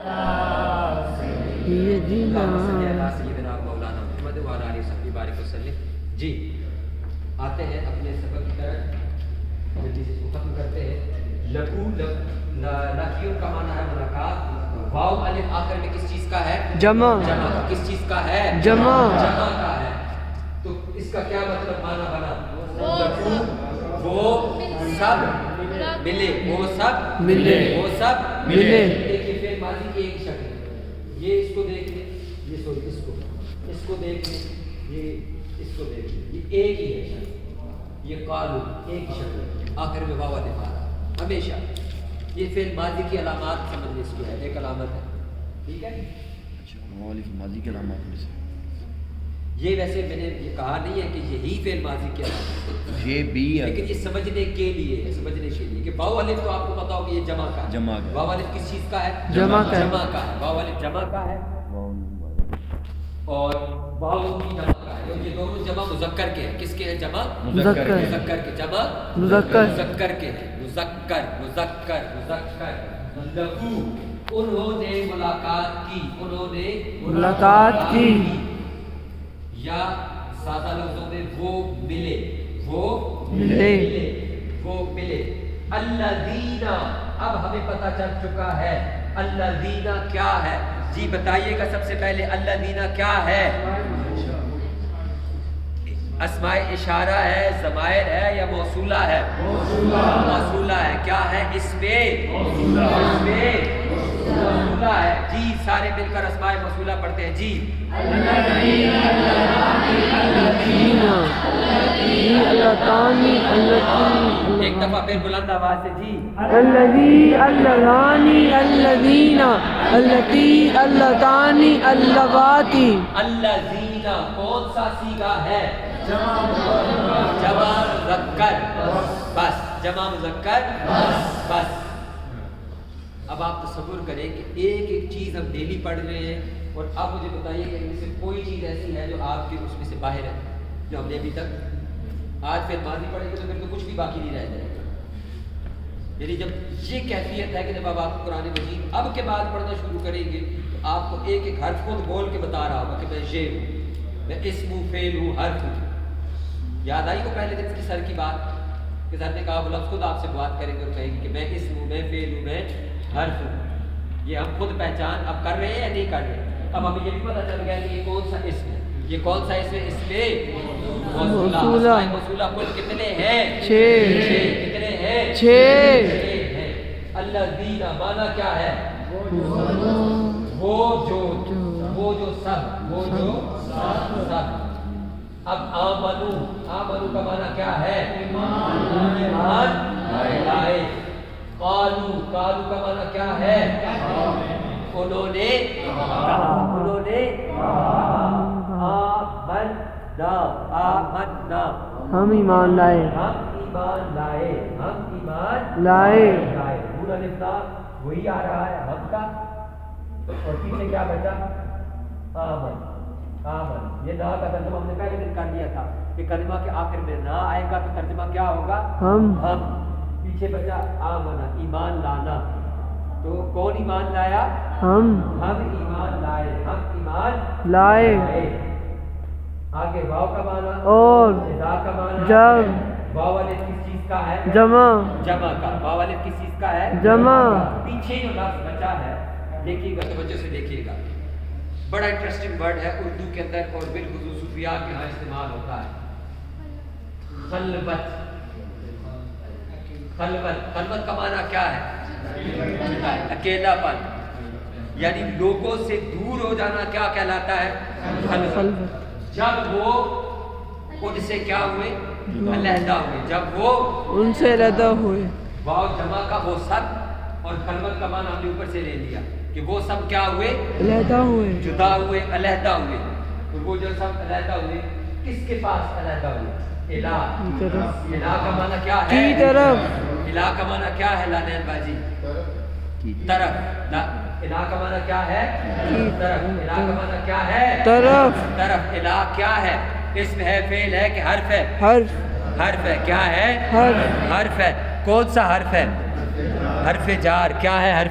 جی آتے ہیں اپنے سبق کی طرف، جلدی سے اس کو ختم کرتے ہیں۔ لقیوں کا معنی ہے ملاقات، واو الف آخر میں کس چیز کا ہے؟ جمع۔ جمع کس چیز کا ہے؟ جمع۔ جمع کا ہے۔ تو اس کا کیا مطلب معنی بنا؟ وہ سب ملے، وہ سب ملے، وہ سب ملے۔ دیکھیے فعل ماضی کی ایک شکل ہے، یہ اس کو دیکھ لیں، یہ سوری اس کو دیکھ لیں، یہ اس کو دیکھ لیں، یہ ایک ہی ہے شکل، یہ قالو ایک ہی شکل ہے، آخر میں واو الف آ رہا ہے ہمیشہ۔ یہ فعل ماضی کی علامات سمجھنے اس کو ہے، ایک علامت ہے، ٹھیک ہے؟ اچھا واو الف ماضی کی علامات میں سے یہ ویسے میں نے یہ کہا نہیں ہے کہ یہی فعل ماضی کی علامت ہے، یہ بھی ہے، لیکن یہ سمجھنے کے لیے ہے، سمجھنے کے لیے کہ واو الف تو آپ کو پتا ہوگا یہ جمع کا ہے، جمع کا ہے۔ واو الف کس چیز کا ہے؟ جمع کا ہے۔ جمع کا ہے، واو الف جمع کا ہے اور واو بھی جمع کا ہے، یہ دونوں جمع مذکر کے ہیں۔ کس کے ہیں جمع؟ مذکر۔ مذکر کے، جمع مذکر۔ مذکر کے ہیں، مذکر مذکر مذکر۔ لقو انہوں نے ملاقات کی، انہوں نے ملاقات کی، یا سادہ لفظوں میں وہ ملے، وہ ملے، وہ ملے۔ الذین، اب ہمیں پتہ چل چکا ہے الذین کیا ہے، جی بتائیے گا سب سے پہلے الذین کیا ہے؟ اسماء اشارہ ہے، ضمائر ہے یا موصولہ ہے؟ موصولہ ہے۔ کیا ہے اس میں؟ موصولہ ہے۔ جی سارے مل کر اسماء موصولہ پڑھتے ہیں، جی ایک دفعہ پھر بلند آواز سے، جی الذی، اللذانی، الذین، اللتی، اللتانی، اللواتی۔ الذین کون سا صیغہ ہے؟ جمع مذکر، بس جمع مذکر بس۔ اب آپ تصور کریں کہ ایک ایک چیز ہم ڈیلی پڑھ رہے ہیں، اور اب مجھے بتائیے کہ ان میں سے کوئی چیز ایسی ہے جو آپ کے اس میں سے باہر ہے، جو ہم نے ابھی تک آج پھر ماضی پڑھیں گے تو پھر تو کچھ بھی باقی نہیں رہ جائے گا۔ یعنی جب یہ کیفیت ہے کہ جب آپ قرآن مجید اب کے بعد پڑھنا شروع کریں گے تو آپ کو ایک ایک حرف خود بول کے بتا رہا ہوگا کہ میں یہ ہوں، میں اسم ہوں، فعل ہوں، حرف ہوں۔ یاد آئی وہ پہلے دن کی سر کی بات کہ سر نے کہا وہ لفظ خود آپ سے بات کریں گے اور کہیں گے کہ میں اسم ہوں، میں فعل ہوں، میں حرف ہوں۔ یہ ہم خود پہچان اب کر رہے ہیں یا نہیں کر رہے؟ اب ہمیں یہ بھی پتہ چل گیا کہ یہ کون سا اسم ہے، یہ کون سا اسم ہے؟ اس میں موصولہ۔ موصولہ کل کتنے ہیں؟ 6۔ کتنے ہیں؟ 6 ہیں۔ الذین معنی کیا ہے؟ وہ جو سب، وہ جو سب۔ اب آمنو، آمنو کا معنی کیا ہے؟ ایمان لائے۔ قالو، قالو کا معنی کیا ہے؟ انہوں نے کہا، انہوں نے آمنا، آمنا ہم ایمان لائے، ہم ایمان لائے، ہم ایمان لائے۔ پورا لفظ وہی آ رہا ہے ہم کا، اور پیچھے کیا بچا؟ آمن، آمن۔ یہ نا کا ترجمہ ہم نے پہلے دن کر دیا تھا کہ کلمہ کے آخر میں نا آئے گا تو ترجمہ کیا ہوگا؟ ہم۔ پیچھے بچا آمنا، ایمان لانا۔ تو کون ایمان لایا؟ ہم ایمان لائے، ہم ایمان لائے۔ آگے واو کا معنی اور اذا کا معنی جب، واو الف کس چیز کا ہے؟ جمع، جمع کا۔ واو الف کس چیز کا ہے؟ جمع۔ پیچھے جو لفظ بچا ہے دیکھیے گا، توجہ سے دیکھیے گا، بڑا انٹرسٹنگ ورڈ ہے اردو کے اندر اور بالخصوص صوفیاء کے یہاں استعمال ہوتا ہے، خلوت۔ خلوت، خلوت کا معنی کیا ہے؟ اکیلا پن، یعنی لوگوں سے دور ہو جانا کیا کہلاتا ہے؟ خلوت۔ جب وہ ان سے کیا ہوئے؟ علیحدہ ہوئے، جب وہ ان سے علیحدہ ہوئے۔ واو جمع کا وہ سب، اور خلوت کا معنی ہم نے اوپر سے لے لیا کہ وہ سب کیا ہوئے؟ علیحدہ ہوئے، جدا ہوئے، علیحدہ ہوئے۔ اور وہ جو سب علیحدہ ہوئے کس کے پاس علیحدہ ہوئے؟ الہ۔ الہ کا معنی کیا ہے؟ کی طرف۔ الہ کا معنی کیا ہے لانین بازی؟ طرف۔ الہ کا معنی کیا ہے؟ طرف۔ الہ کا معنی کیا ہے؟ طرف۔ طرف۔ الہ کیا ہے؟ اسم ہے، فعل ہے کہ حرف ہے؟ حرف، حرف ہے۔ کیا ہے؟ حرف۔ حرف ہے۔ کون سا حرف ہے؟ حرف جار۔ کیا ہے حرف